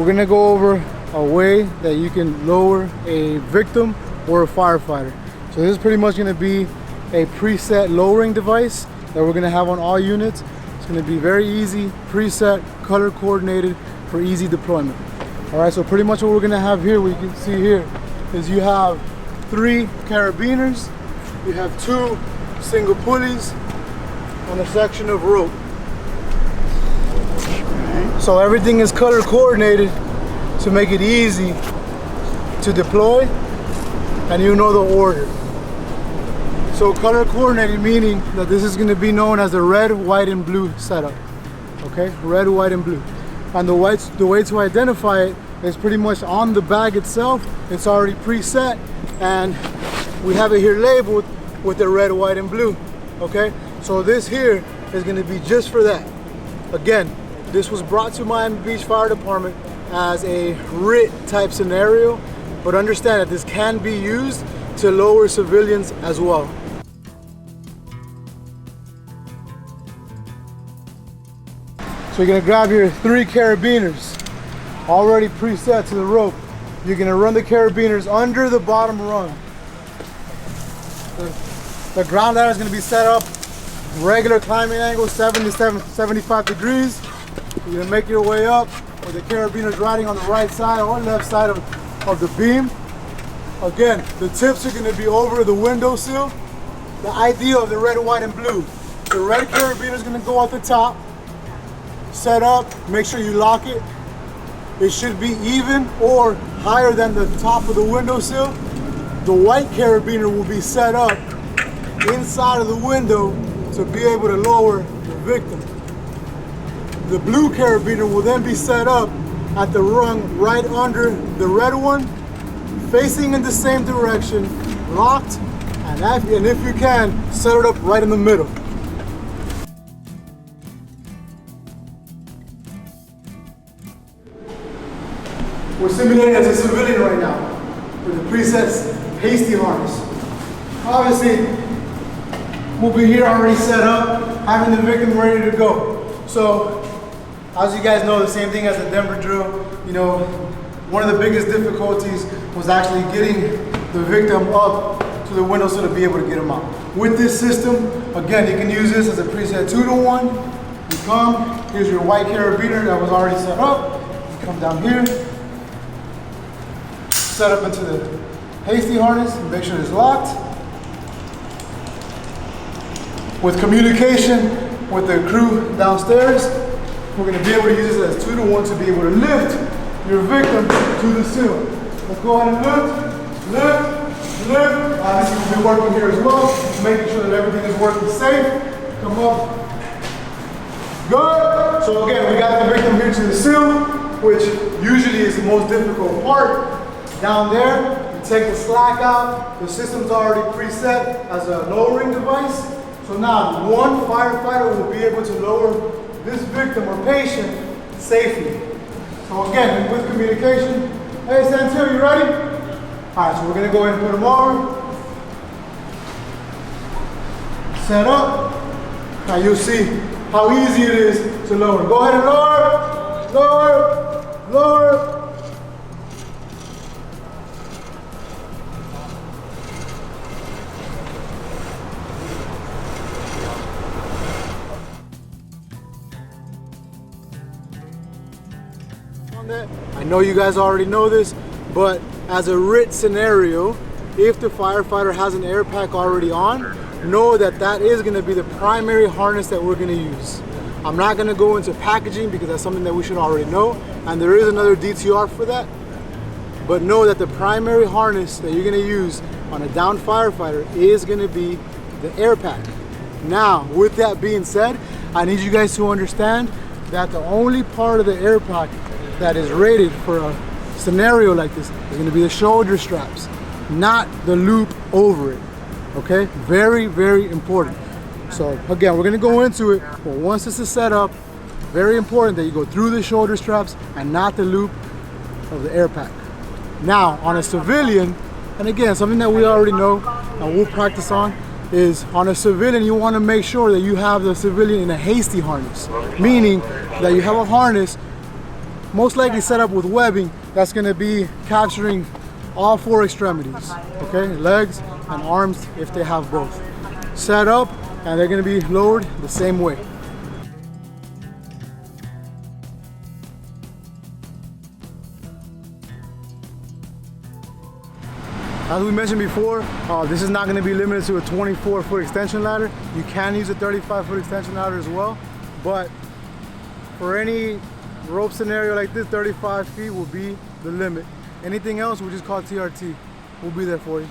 we're gonna go over a way that you can lower a victim or a firefighter. So this is pretty much gonna be a preset lowering device that we're gonna have on all units. It's gonna be very easy, preset, color coordinated for easy deployment. All right, so pretty much what we're gonna have here, we can see here, is you have 3 carabiners, you have 2 single pulleys, and a section of rope. So everything is color coordinated to make it easy to deploy, and you know the order. So color coordinated meaning that this is going to be known as the red, white, and blue setup. Okay, red, white, and blue. And the way to identify it is pretty much on the bag itself. It's already preset, and we have it here labeled with the red, white, and blue. Okay, so this here is going to be just for that. Again, this was brought to Miami Beach Fire Department as a RIT type scenario, but understand that this can be used to lower civilians as well. So you're gonna grab your 3 carabiners, already preset to the rope. You're gonna run the carabiners under the bottom rung. The ground ladder is gonna be set up regular climbing angle, 75 degrees. You're gonna make your way up with the carabiners riding on the right side or left side of the beam. Again, the tips are gonna be over the windowsill. The idea of the red, white, and blue. The red carabiner is gonna go at the top, set up, make sure you lock it. It should be even or higher than the top of the windowsill. The white carabiner will be set up inside of the window to be able to lower the victim. The blue carabiner will then be set up at the rung right under the red one, facing in the same direction, locked, and if you can, set it up right in the middle. We're simulating as a civilian right now with the preset hasty harness. Obviously, we'll be here already set up, having the victim ready to go. So, as you guys know, the same thing as the Denver drill, you know, one of the biggest difficulties was actually getting the victim up to the windowsill to be able to get him out. With this system, again, you can use this as a preset 2-to-1. You come, here's your white carabiner that was already set up. You come down here, set up into the hasty harness, and make sure it's locked. With communication with the crew downstairs, we're going to be able to use this as 2-to-1 to be able to lift your victim to the sill. Let's go ahead and lift, lift. Obviously, we'll be working here as well, making sure that everything is working safe. Come up. Good. So again, we got the victim here to the sill, which usually is the most difficult part. Down there, you take the slack out. The system's already preset as a lowering device. So now, one firefighter will be able to lower this victim or patient safely. So again, with communication, hey Santil, you ready? All right, so we're gonna go ahead and put him over. Set up. Now you'll see how easy it is to lower. Go ahead and lower, lower, lower. I know you guys already know this, but as a RIT scenario, if the firefighter has an air pack already on, know that that is going to be the primary harness that we're going to use. I'm not going to go into packaging because that's something that we should already know, and there is another DTR for that, but know that the primary harness that you're going to use on a downed firefighter is going to be the air pack. Now, with that being said, I need you guys to understand that the only part of the air pack that is rated for a scenario like this is going to be the shoulder straps, not the loop over it. Okay, very, very important. So again, we're going to go into it, but once this is set up, very important that you go through the shoulder straps and not the loop of the air pack. Now, on a civilian, and again, something that we already know and we'll practice on, is on a civilian, you want to make sure that you have the civilian in a hasty harness, meaning that you have a harness most likely set up with webbing that's going to be capturing all 4 extremities, okay, legs and arms if they have both. Set up, and they're going to be lowered the same way. As we mentioned before, this is not going to be limited to a 24-foot extension ladder. You can use a 35-foot extension ladder as well, but for any rope scenario like this, 35 feet will be the limit. Anything else, we just call TRT. We'll be there for you.